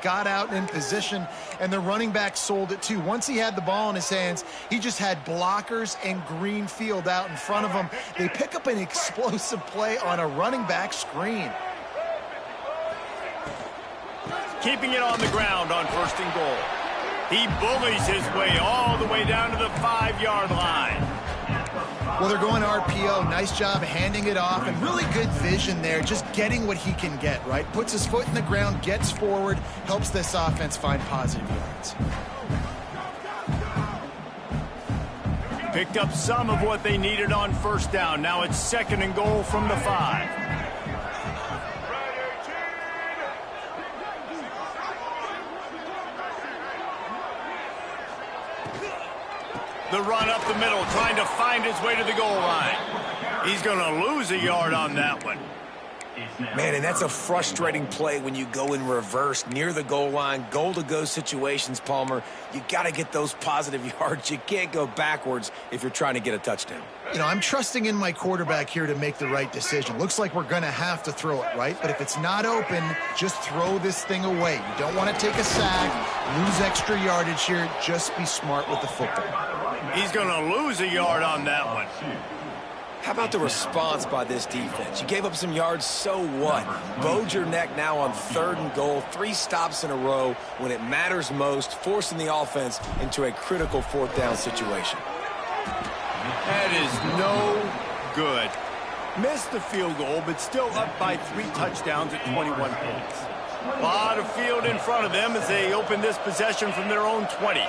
Speaker 2: got out in position, and the running back sold it too. Once he had the ball in his hands, he just had blockers and green field out in front of him. They pick up an explosive play on a running back screen.
Speaker 1: Keeping it on the ground on 1st and goal. He bullies his way all the way down to the 5-yard line.
Speaker 2: Well, they're going RPO. Nice job handing it off, and really good vision there, just getting what he can get, right? Puts his foot in the ground, gets forward, helps this offense find positive yards.
Speaker 1: Picked up some of what they needed on 1st down. Now it's 2nd and goal from the 5. The run up the middle, trying to find his way to the goal line. He's going to lose a yard on that one.
Speaker 3: Man, and that's a frustrating play when you go in reverse near the goal line, goal-to-go situations, Palmer. You got to get those positive yards. You can't go backwards if you're trying to get a touchdown.
Speaker 2: You know, I'm trusting in my quarterback here to make the right decision. Looks like we're going to have to throw it, right? But if it's not open, just throw this thing away. You don't want to take a sack, lose extra yardage here. Just be smart with the football.
Speaker 1: He's going to lose a yard on that one.
Speaker 3: How about the response by this defense? You gave up some yards, so what? Bowed your neck now on 3rd and goal, 3 stops in a row when it matters most, forcing the offense into a critical 4th down situation.
Speaker 1: That is no good. Missed the field goal, but still up by 3 touchdowns at 21 points. A lot of field in front of them as they open this possession from their own 20.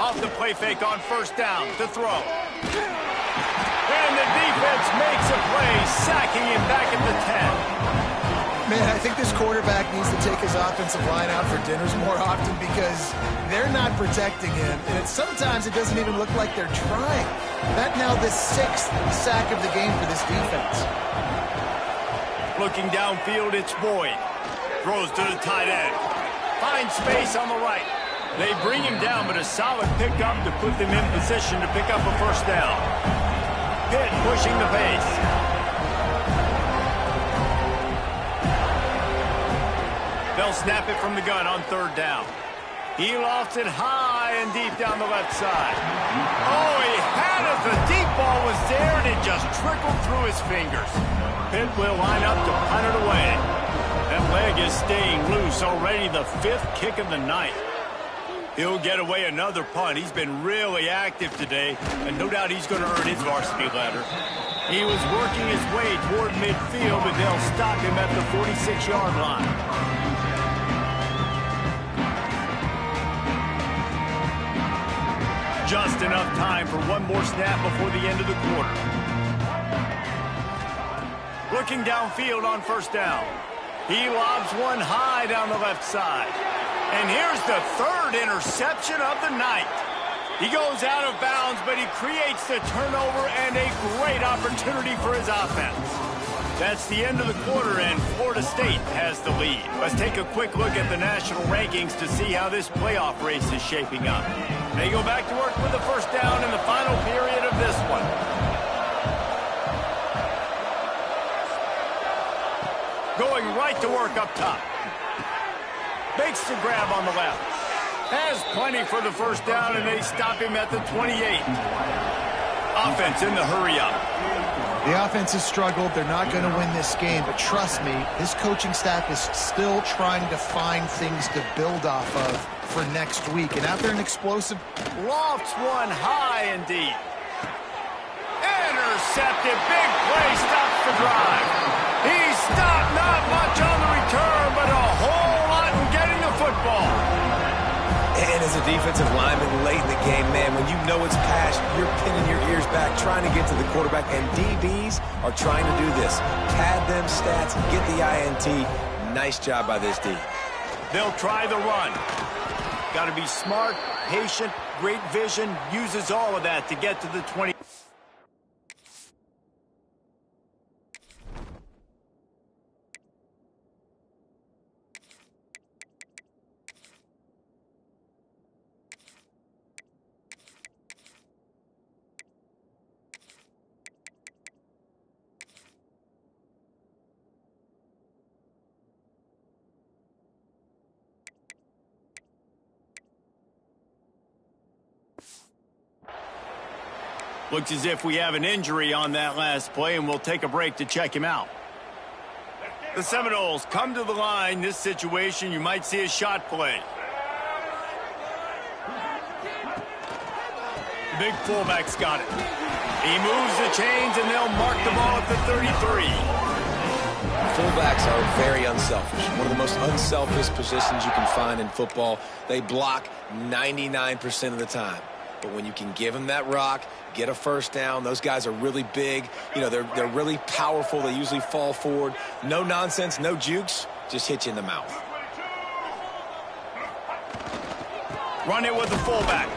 Speaker 1: Off the play fake on 1st down to throw. And the defense makes a play, sacking him back at the 10.
Speaker 2: Man, I think this quarterback needs to take his offensive line out for dinners more often because they're not protecting him. And sometimes it doesn't even look like they're trying. That now the 6th sack of the game for this defense.
Speaker 1: Looking downfield, it's Boyd. Throws to the tight end. Finds space on the right. They bring him down, but a solid pickup to put them in position to pick up a 1st down. Pitt pushing the pace. They'll snap it from the gun on third down. He lofts it high and deep down the left side. Oh, he had it. The deep ball was there, and it just trickled through his fingers. Pitt will line up to punt it away. That leg is staying loose. Already the 5th kick of the night. He'll get away another punt. He's been really active today, and no doubt he's going to earn his varsity letter. He was working his way toward midfield, but they'll stop him at the 46-yard line. Just enough time for one more snap before the end of the quarter. Looking downfield on first down. He lobs one high down the left side. And here's the 3rd interception of the night. He goes out of bounds, but he creates the turnover and a great opportunity for his offense. That's the end of the quarter, and Florida State has the lead. Let's take a quick look at the national rankings to see how this playoff race is shaping up. They go back to work with the first down in the final period of this one. Going right to work up top. Makes the grab on the left. Has plenty for the first down, and they stop him at the 28. Offense in the hurry-up.
Speaker 2: The offense has struggled. They're not going to win this game, but trust me, this coaching staff is still trying to find things to build off of for next week. And after an explosive...
Speaker 1: Lofts one high and deep. Intercepted. Big play stops the drive. He stopped not much on the return, but a whole lot in getting the football.
Speaker 3: And as a defensive lineman late in the game, man, when you know it's past, you're pinning your ears back, trying to get to the quarterback, and DBs are trying to do this. Pad them stats, get the INT. Nice job by this D.
Speaker 1: They'll try the run. Got to be smart, patient, great vision, uses all of that to get to the 20. Looks as if we have an injury on that last play, and we'll take a break to check him out. The Seminoles come to the line. This situation, you might see a shot play. The big fullback's got it. He moves the chains, and they'll mark the ball at the 33.
Speaker 3: Fullbacks are very unselfish. One of the most unselfish positions you can find in football. They block 99% of the time. But when you can give them that rock, get a first down, those guys are really big. You know, they're really powerful. They usually fall forward. No nonsense, no jukes, just hit you in the mouth.
Speaker 1: Run it with the fullback.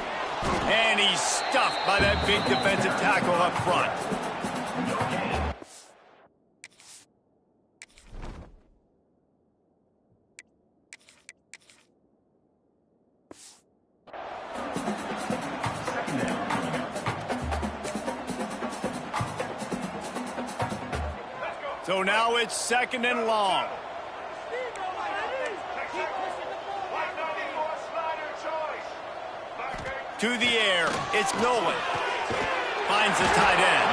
Speaker 1: And he's stuffed by that big defensive tackle up front. So now it's 2nd and long. To the air, it's Nolan. Finds the tight end.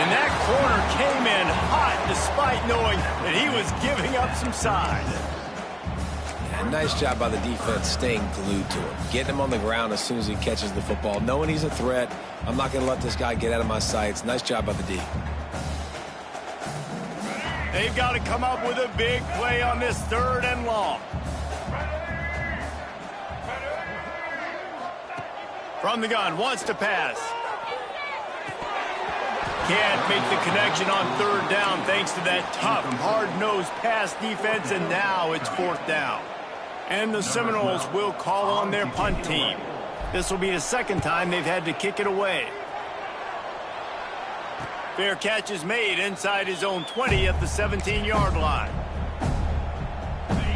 Speaker 1: And that corner came in hot despite knowing that he was giving up some size.
Speaker 3: Yeah, nice job by the defense staying glued to him. Getting him on the ground as soon as he catches the football. Knowing he's a threat, I'm not going to let this guy get out of my sights. Nice job by the D.
Speaker 1: They've got to come up with a big play on this 3rd and long. From the gun, wants to pass. Can't make the connection on 3rd down thanks to that tough, hard-nosed pass defense, and now it's 4th down. And the Seminoles will call on their punt team. This will be the 2nd time they've had to kick it away. Fair catch is made inside his own 20 at the 17-yard line.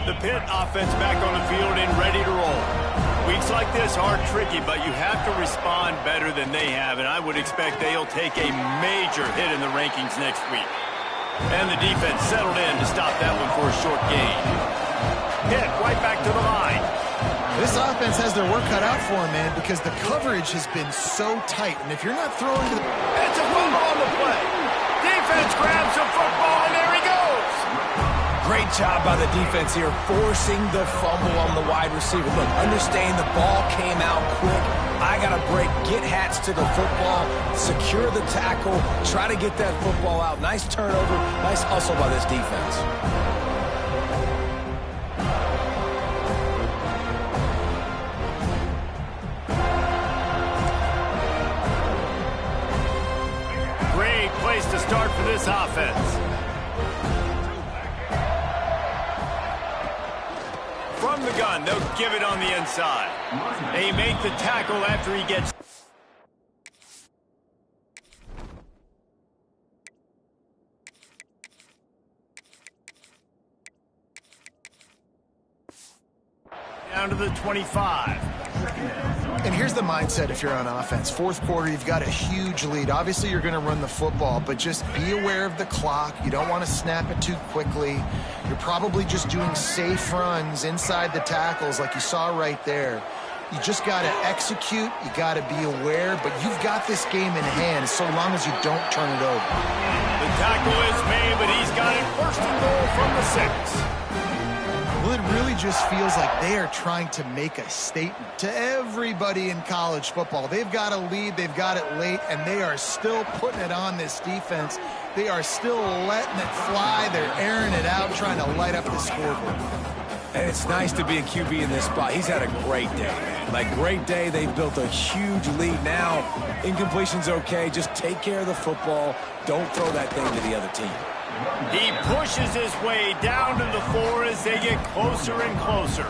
Speaker 1: The Pitt offense back on the field and ready to roll. Weeks like this are tricky, but you have to respond better than they have, and I would expect they'll take a major hit in the rankings next week. And the defense settled in to stop that one for a short gain. Pitt right back to the line.
Speaker 2: This offense has their work cut out for them, man, because the coverage has been so tight. And if you're not throwing to the...
Speaker 1: It's a fumble on the play. Defense grabs the football, and there he goes.
Speaker 3: Great job by the defense here, forcing the fumble on the wide receiver. Look, understand the ball came out quick. I got to break, get Hats to the football, secure the tackle, try to get that football out. Nice turnover, nice hustle by this defense.
Speaker 1: Great place to start for this offense. From the gun, they'll give it on the inside. They make the tackle after he gets... down to the 25.
Speaker 2: And here's the mindset if you're on offense. Fourth quarter, you've got a huge lead. Obviously, you're going to run the football, but just be aware of the clock. You don't want to snap it too quickly. You're probably just doing safe runs inside the tackles like you saw right there. You just got to execute. You got to be aware, but you've got this game in hand so long as you don't turn it over.
Speaker 1: The tackle is made, but he's got it first and goal from the 6.
Speaker 2: Well, it really just feels like they are trying to make a statement to everybody in college football. They've got a lead, they've got it late, and they are still putting it on this defense. They are still letting it fly. They're airing it out, trying to light up the scoreboard.
Speaker 3: And it's nice to be a QB in this spot. He's had a great day, man. Like, great day. They've built a huge lead now. Incompletion's okay. Just take care of the football. Don't throw that thing to the other team.
Speaker 1: He pushes his way down to the 4 as they get closer and closer.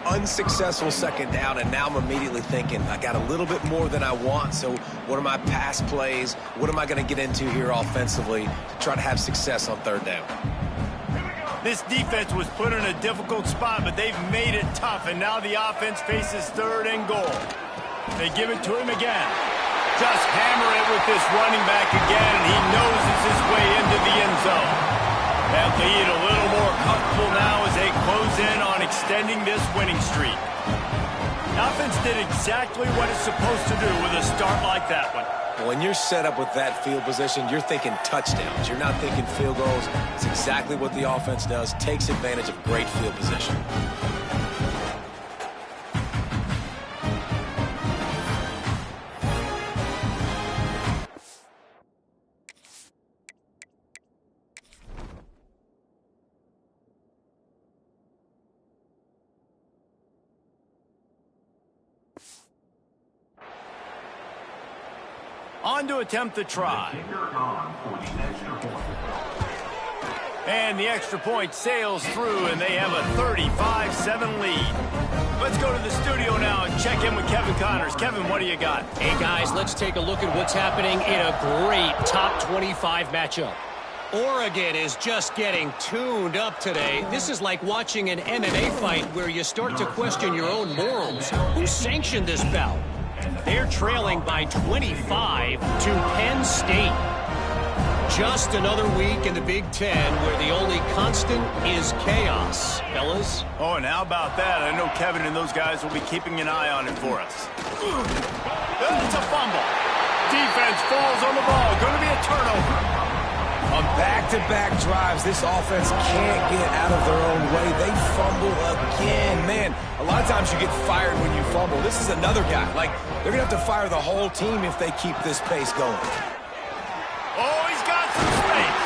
Speaker 3: Unsuccessful second down, and now I'm immediately thinking, I got a little bit more than I want, so what are my pass plays? What am I going to get into here offensively to try to have success on third down?
Speaker 1: This defense was put in a difficult spot, but they've made it tough, and now the offense faces third and goal. They give it to him again. Just hammer it with this running back again, and he noses his way into the end zone. That lead a little more comfortable now as they close in on extending this winning streak. The offense did exactly what it's supposed to do with a start like that one.
Speaker 3: When you're set up with that field position, you're thinking touchdowns. You're not thinking field goals. It's exactly what the offense does, takes advantage of great field position.
Speaker 1: On to attempt the try. And the extra point sails through, and they have a 35-7 lead. Let's go to the studio now and check in with Kevin Connors. Kevin, what do you got?
Speaker 4: Hey, guys, let's take a look at what's happening in a great top 25 matchup. Oregon is just getting tuned up today. This is like watching an MMA fight where you start to question your own morals. Who sanctioned this bout? They're trailing by 25 to Penn State. Just another week in the Big Ten where the only constant is chaos, fellas.
Speaker 1: Oh, and how about that? I know Kevin and those guys will be keeping an eye on it for us. It's a fumble. Defense falls on the ball. Going to be a turnover.
Speaker 3: On back-to-back drives, this offense can't get out of their own way. They fumble again. Man, a lot of times you get fired when you fumble. This is another guy. Like, they're going to have to fire the whole team if they keep this pace going.
Speaker 1: Oh, he's got some space.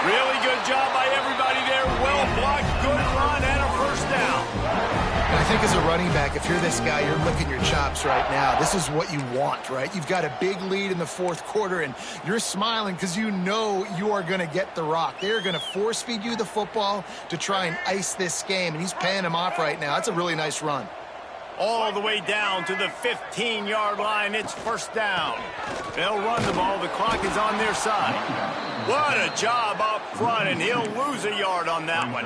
Speaker 1: Really good job by everybody there. Well blocked, good run, and a first down.
Speaker 2: I think as a running back, if you're this guy, you're licking your chops right now. This is what you want, right? You've got a big lead in the fourth quarter, and you're smiling because you know you are going to get the rock. They're going to force-feed you the football to try and ice this game, and he's paying him off right now. That's a really nice run.
Speaker 1: All the way down to the 15-yard line. It's first down. They'll run the ball. The clock is on their side. What a job up front, and he'll lose a yard on that one.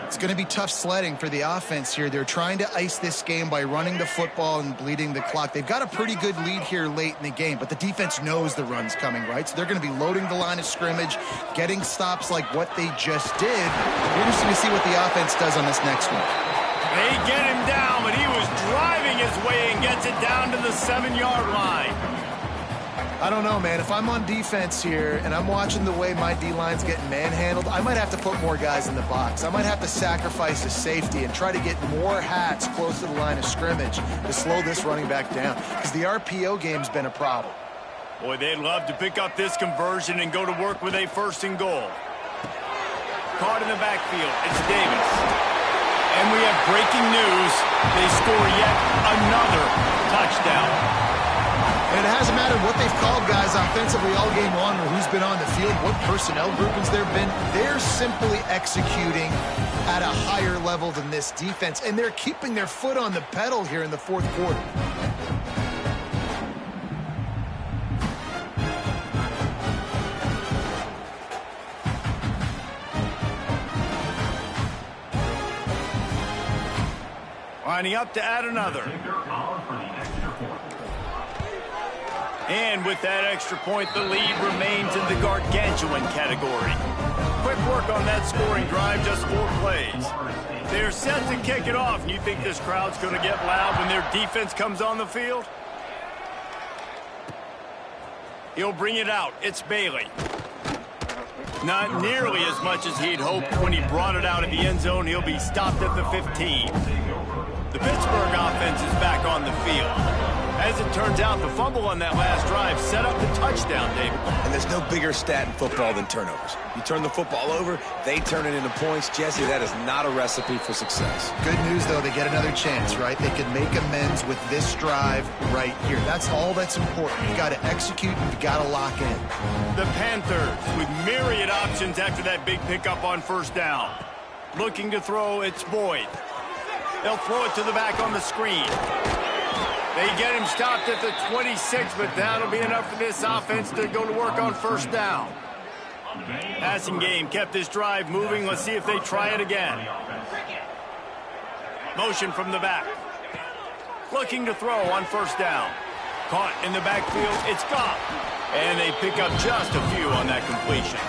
Speaker 2: It's going to be tough sledding for the offense here. They're trying to ice this game by running the football and bleeding the clock. They've got a pretty good lead here late in the game, but the defense knows the run's coming, right? So they're going to be loading the line of scrimmage, getting stops like what they just did. We're just going to see what the offense does on this next one.
Speaker 1: They get him down, but he was driving his way and gets it down to the 7-yard line.
Speaker 2: I don't know, man. If I'm on defense here and I'm watching the way my D-line's getting manhandled, I might have to put more guys in the box. I might have to sacrifice a safety and try to get more hats close to the line of scrimmage to slow this running back down, because the RPO game's been a problem.
Speaker 1: Boy, they'd love to pick up this conversion and go to work with a 1st and goal. Caught in the backfield. It's Davis. And we have breaking news. They score yet another touchdown.
Speaker 2: And it hasn't mattered what they've called guys offensively all game long or who's been on the field, what personnel groupings there have been. They're simply executing at a higher level than this defense, and they're keeping their foot on the pedal here in the 4th quarter.
Speaker 1: Lining up to add another. And with that extra point, the lead remains in the gargantuan category. Quick work on that scoring drive, just 4 plays. They're set to kick it off, and you think this crowd's going to get loud when their defense comes on the field? He'll bring it out. It's Bailey. Not nearly as much as he'd hoped when he brought it out of the end zone. He'll be stopped at the 15. The Pittsburgh offense is back on the field. As it turns out, the fumble on that last drive set up the touchdown, David.
Speaker 3: And there's no bigger stat in football than turnovers. You turn the football over, they turn it into points. Jesse, that is not a recipe for success.
Speaker 2: Good news, though, they get another chance, right? They can make amends with this drive right here. That's all that's important. You got to execute and you got to lock in.
Speaker 1: The Panthers with myriad options after that big pickup on 1st down. Looking to throw, it's Boyd. They'll throw it to the back on the screen. They get him stopped at the 26, but that'll be enough for this offense to go to work on 1st down. Passing game kept this drive moving. Let's see if they try it again. Motion from the back. Looking to throw on 1st down. Caught in the backfield. It's Goff. And they pick up just a few on that completion.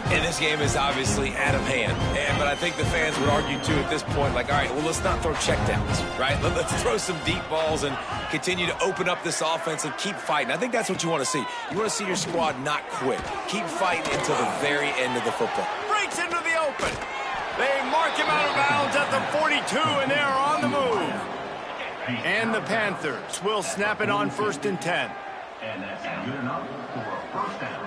Speaker 3: And this game is obviously out of hand. But I think the fans would argue, too, at this point, like, all right, well, let's not throw checkdowns, right? Let's throw some deep balls and continue to open up this offense and keep fighting. I think that's what you want to see. You want to see your squad not quit. Keep fighting until the very end of the football.
Speaker 1: Breaks into the open. They mark him out of bounds at the 42, and they're on the move. And the Panthers will snap it on 1st and 10.
Speaker 5: And that's good enough for a 1st down.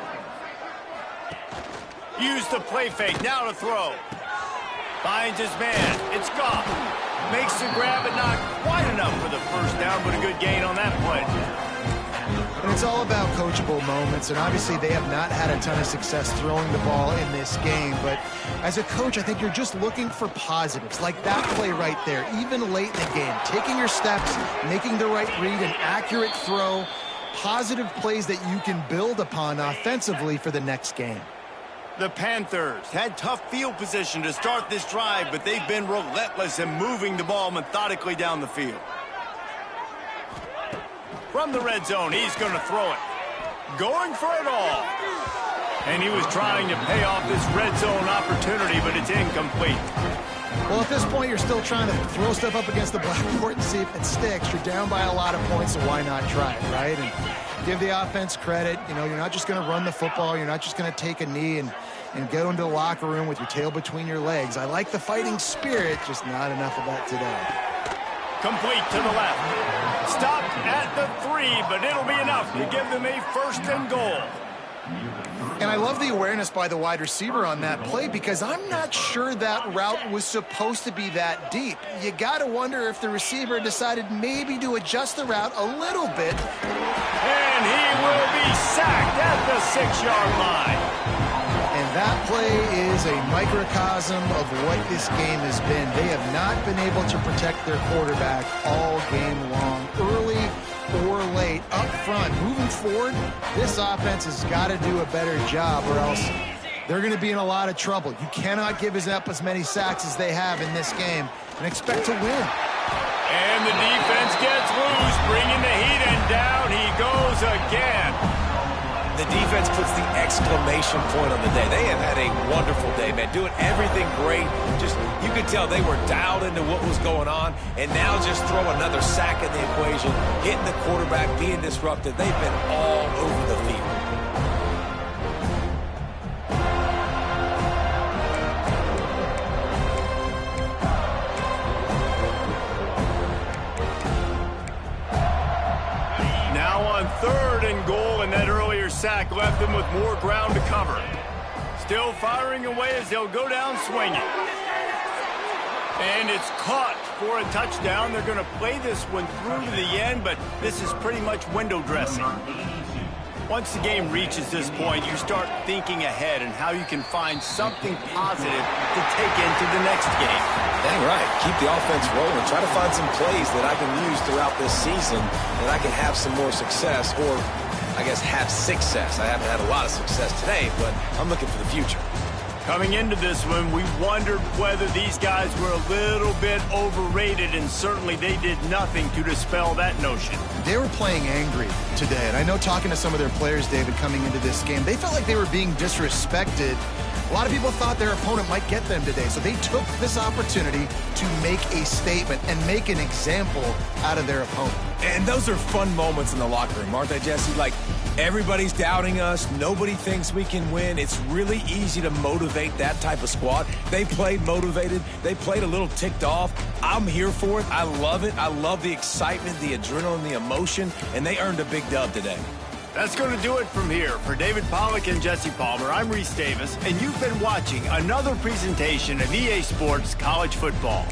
Speaker 1: Use the play fake, now to throw. Finds his man, it's Goff. Makes the grab, but not quite enough for the 1st down, but a good gain on that play.
Speaker 2: And it's all about coachable moments, and obviously they have not had a ton of success throwing the ball in this game, but as a coach, I think you're just looking for positives, like that play right there, even late in the game, taking your steps, making the right read, an accurate throw, positive plays that you can build upon offensively for the next game.
Speaker 1: The Panthers had tough field position to start this drive, but they've been relentless in moving the ball methodically down the field. From the red zone, he's going to throw it. Going for it all. And he was trying to pay off this red zone opportunity, but it's incomplete.
Speaker 2: Well, at this point, you're still trying to throw stuff up against the blackboard and see if it sticks. You're down by a lot of points, so why not try it, right? And give the offense credit. You know, you're not just going to run the football. You're not just going to take a knee and go into the locker room with your tail between your legs. I like the fighting spirit, just not enough of that today.
Speaker 1: Complete to the left. Stopped at the 3, but it'll be enough to give them a 1st and goal.
Speaker 2: And I love the awareness by the wide receiver on that play, because I'm not sure that route was supposed to be that deep. You got to wonder if the receiver decided maybe to adjust the route a little bit.
Speaker 1: And he will be sacked at the 6-yard line.
Speaker 2: And that play is a microcosm of what this game has been. They have not been able to protect their quarterback all game long, early or late, up front. Moving forward, this offense has got to do a better job, or else they're going to be in a lot of trouble. You cannot give up as many sacks as they have in this game and expect to win.
Speaker 1: And the defense gets loose, bringing the heat, and down he goes again.
Speaker 3: The defense puts the exclamation point on the day. They have had a wonderful day, man. Doing everything great. Just, you could tell they were dialed into what was going on. And now just throw another sack in the equation, hitting the quarterback, being disruptive. They've been all over the field.
Speaker 1: Third and goal, and that earlier sack left them with more ground to cover. Still firing away as they'll go down swinging. And it's caught for a touchdown. They're going to play this one through to the end, but this is pretty much window dressing. Once the game reaches this point, you start thinking ahead and how you can find something positive to take into the next game.
Speaker 3: Dang right. Keep the offense rolling. Try to find some plays that I can use throughout this season that I can have some more success, or I guess have success. I haven't had a lot of success today, but I'm looking for the future.
Speaker 1: Coming into this one, we wondered whether these guys were a little bit overrated, and certainly they did nothing to dispel that notion.
Speaker 2: They were playing angry today, and I know talking to some of their players, David, coming into this game, they felt like they were being disrespected. A lot of people thought their opponent might get them today, so they took this opportunity to make a statement and make an example out of their opponent.
Speaker 3: And those are fun moments in the locker room, aren't they, Jesse? Like, everybody's doubting us. Nobody thinks we can win. It's really easy to motivate that type of squad. They played motivated. They played a little ticked off. I'm here for it. I love it. I love the excitement, the adrenaline, the emotion, and they earned a big dub today.
Speaker 1: That's going to do it from here. For David Pollack and Jesse Palmer, I'm Reese Davis, and you've been watching another presentation of EA Sports College Football.